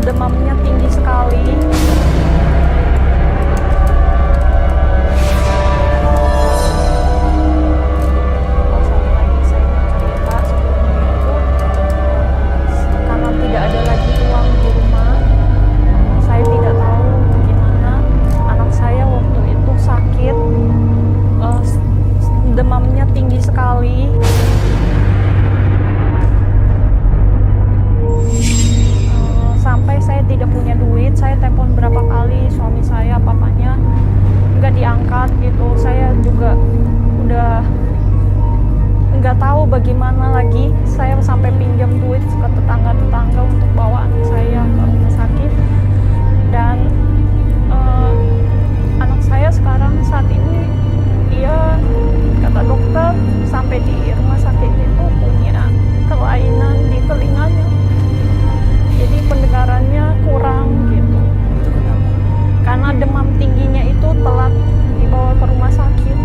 demamnya tinggi sekali. Oh, satu lagi saya mau cerita sebelumnya itu, karena tidak ada lagi uang di rumah, saya tidak tahu gimana anak saya waktu itu sakit, demamnya tinggi sekali. Sampai saya tidak punya duit, saya telepon berapa kali suami saya, papanya nggak diangkat gitu. Saya juga udah nggak tahu bagaimana lagi. Saya sampai pinjam duit ke tetangga-tetangga untuk bawa anak saya ke rumah sakit. Dan anak saya sekarang saat ini, dia kata dokter sampai di rumah sakit itu punya kelainan di telinganya. Jadi pendengarannya kurang gitu. Itu kenapa? Karena demam tingginya itu telat dibawa ke rumah sakit.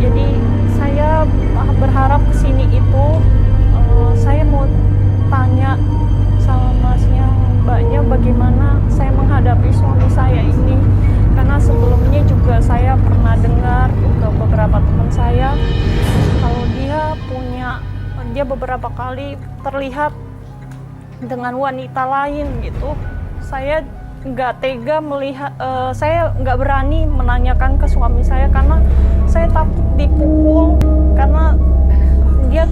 Jadi saya berharap kesini itu, saya mau tanya sama masnya, mbaknya, bagaimana saya menghadapi suami saya ini. Karena sebelumnya juga saya pernah dengar ke beberapa teman saya kalau dia beberapa kali terlihat dengan wanita lain gitu. Saya nggak tega melihat, saya nggak berani menanyakan ke suami saya karena saya takut dipukul karena dia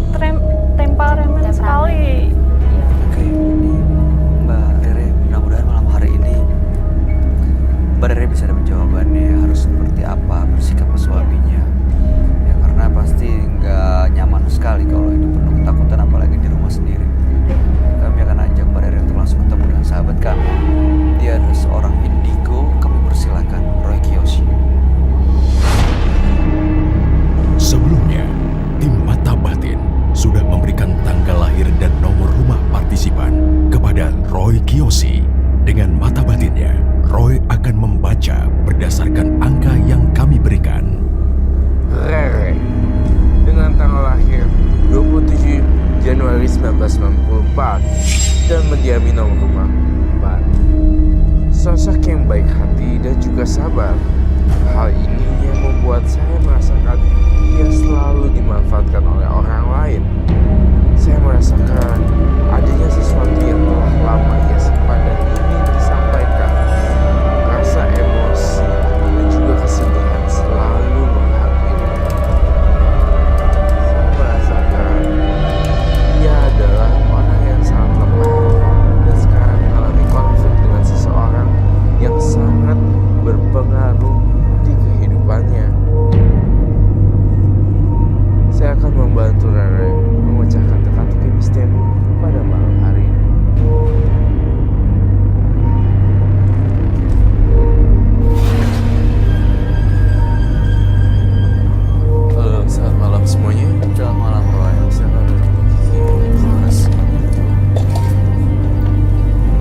temperamen sekali. Oke, ini Mbak Rere, mudah-mudahan malam hari ini Mbak Rere bisa dapat jawabannya harus seperti apa bersikap ke suaminya. Ya karena pasti nggak nyaman sekali kalau hidup penuh ketakutan, apalagi di rumah sendiri. Kami akan ajak Mbak Rere untuk langsung ketemu dengan sahabat kami. Dia adalah seorang indigo. Kami persilakan Roy Kiyoshi. Sebelumnya, tim Mata Batin sudah memberikan tanggal lahir dan nomor rumah partisipan kepada Roy Kiyoshi. Dengan mata batinnya, Roy akan membaca berdasarkan angka yang kami berikan. Rere dengan tanggal lahir 27 Januari 1994 dan mendiami nomor rumah 4. Sosok yang baik hati dan juga sabar. Hal ini yang membuat saya merasakan dia selalu dimanfaatkan oleh orang lain. Saya merasakan adanya sesuatu yang telah lama ia simpan dan ingin disampaikan. Rasa emosi dan juga kesedihan selalu menghampirinya. Saya merasakan dia adalah orang yang sangat lemah dan sekarang mengalami konflik dengan seseorang yang sangat berpengaruh di kehidupannya. Saya akan membantu Rere memecahkan teka-teki misteri pada malam hari ini. Halo, selamat malam semuanya. Selamat malam Roy. Selamat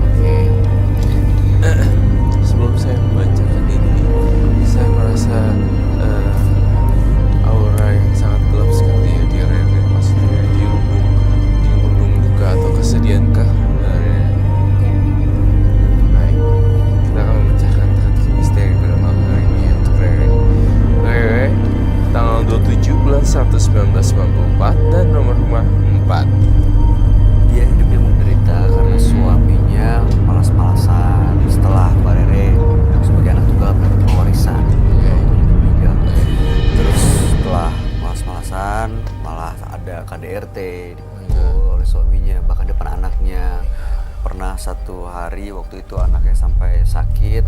Oke. Sebelum saya membacakan ini, saya merasa aura yang sangat gelap sekali ya di Rere. Maksudnya di lubung duka atau kesedihan kah? Baik, kita akan memecahkan teka-teki misteri pada malam hari ini untuk Rere. Rere, tanggal 27 bulan 1 1994 dan nomor rumah 4. Dia hidupnya menderita karena suaminya malas-malasan setelah Mbak Rere sebagai anak tunggal menerima warisan. Meninggal. Terus setelah malas-malasan malah ada KDRT dipukul oleh suaminya, bahkan depan anaknya. Pernah satu hari waktu itu anaknya sampai sakit,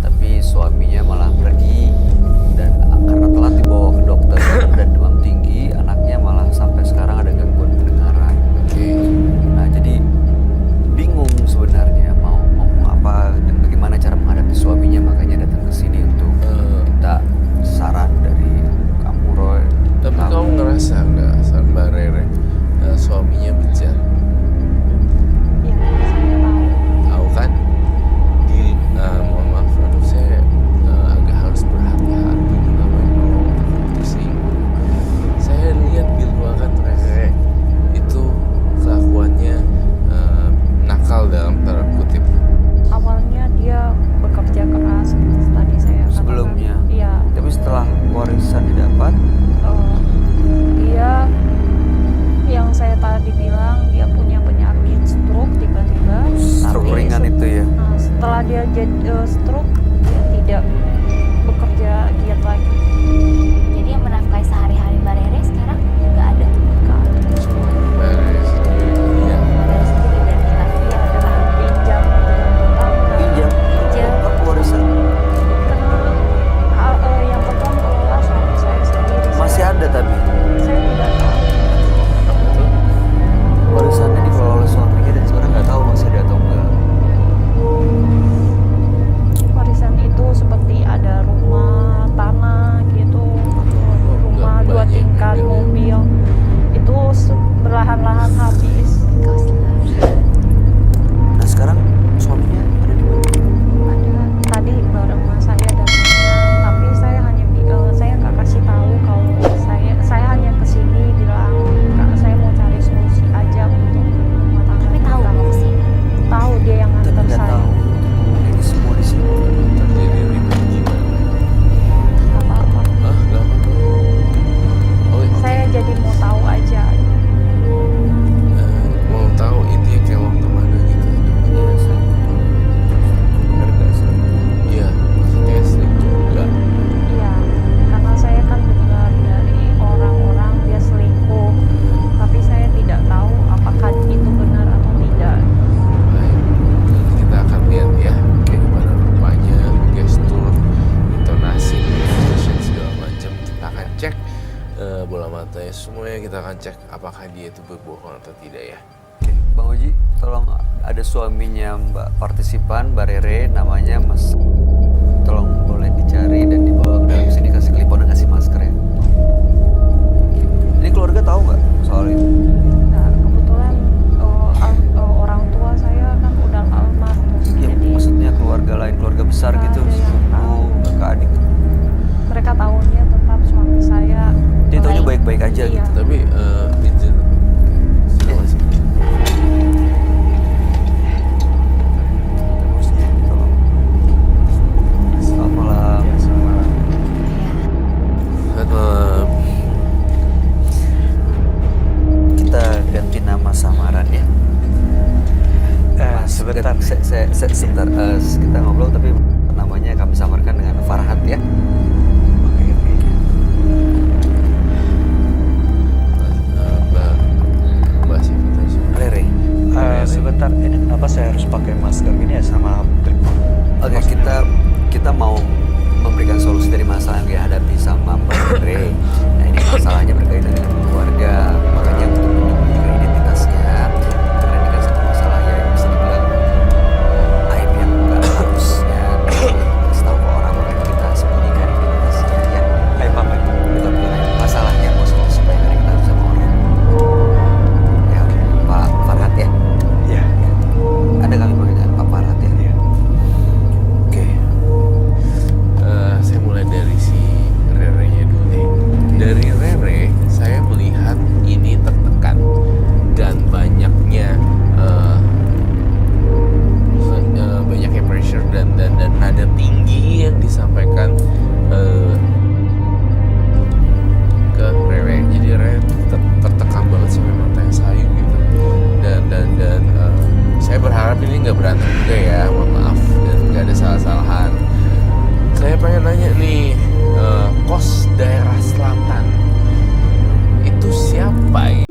tapi suaminya malah pergi, dan karena telat dibawa ke dokter dan demam tinggi, anaknya malah sampai sekarang ada gangguan pendengaran. Nah, jadi bingung sebenarnya mau ngomong apa dan bagaimana cara menghadapi suaminya, makanya datang ke sini untuk minta saran dari kamu, Roy. Tapi kamu ngerasa nggak sama Mbak Rere suaminya bejat? Ya, saya tahu. Tahu kan? Mohon maaf, aduh saya agak harus berhati-hati kalau stroke, dia tidak bekerja giat lagi. Jadi yang menafkahi sehari-hari Mbak Rere sekarang nggak ada. Semua beres. Iya. Mbak Rere sendiri berarti tapi Ya dengan pinjam dengan utang dan Pinjam. Pinjam. Apa warisan? karena yang pegang kelola suami saya sendiri. Masih ada tapi Saya tidak tahu. warisannya dikelola oleh suaminya dan sekarang nggak tahu masih ada atau enggak. Warisan itu seperti ada rumah, tanah gitu, rumah Nggak 2 banyak tingkat, juga. mobil. Itu berlahan-lahan habis. Nah sekarang suaminya ada di mana? Ada tadi bareng mas saya datangnya, tapi saya hanya saya nggak kasih tahu kalau saya hanya kesini bilang kak saya mau cari solusi aja untuk rumah tangga. Tapi tahu kita." mau kesini. Tahu dia yang Tapi nganter nggak saya. tahu ini semua di sini. Terjadi ribut gimana? Nggak apa-apa. Ah, nggak apa-apa. Oh, iya. Saya jadi mau tahu aja. Mau tahu intinya kayak waktu mana gitu. Iya saya. Bener nggak sih? Iya, maksudnya selingkuh enggak? Iya, karena saya kan dengar dari orang-orang dia selingkuh, tapi saya tidak tahu apakah itu benar atau tidak. Baik, nanti kita akan lihat ya kayak gimana rupanya, gestur, intonasi, expression segala macam. Kita akan cek bola matanya semuanya, kita akan cek apakah dia itu berbohong atau tidak ya. Oke, Bang Oji, tolong ada suaminya Mbak partisipan, Mbak Rere, namanya Mas. Tolong boleh dicari dan dibawa ke dalam sini, kasih klipon dan kasih masker ya. Ini keluarga tahu nggak soal ini? Nah, kebetulan orang tua saya kan udah almarhum, Ya, jadi maksudnya keluarga lain, keluarga besar nggak gitu, ada yang sepupu, tahu. kakak adik. mereka tahunya tetap suami saya. Dia taunya baik-baik aja Iya. gitu. Tapi izin, silakan masuk. Tolong. Selamat malam. Selamat malam. Kita ganti nama samaran ya. Mas, Sebentar. Sebentar. Kita ngobrol tapi namanya kami samarkan dengan Farhat ya. Oke. Mbak siapa tadi? Rere. Sebentar, ini kenapa saya harus pakai masker gini ya sama tripod? Oke, kita mau memberikan solusi dari masalah yang dihadapi sama Mbak Rere. Nah, ini masalahnya berkaitan dengan keluarga, makanya untuk menyembunyikan identitasnya, karena ini kan satu masalah yang bisa dibilang aib yang nggak harusnya kasih tahu ke orang-orang, kita sembunyikan identitasnya ya. Ayo apa itu? Bukan aib, masalahnya mau solusi supaya nggak diketahui sama orang. Ya, Pak Farhat ya. Iya. Ada kami panggil dengan Pak Farhat ya. Iya. Oke. Saya mulai dari si Rere-nya dulu deh. Dari Rere, saya melihat ini tertekan dan banyaknya pressure dan nada tinggi yang disampaikan ke Rere. Jadi Rere tertekan banget sih, memang tanya sayu gitu. Dan saya berharap ini nggak berantem juga ya, mohon maaf dan nggak ada salah-salahan. Saya pengen nanya nih, kos daerah selatan itu siapa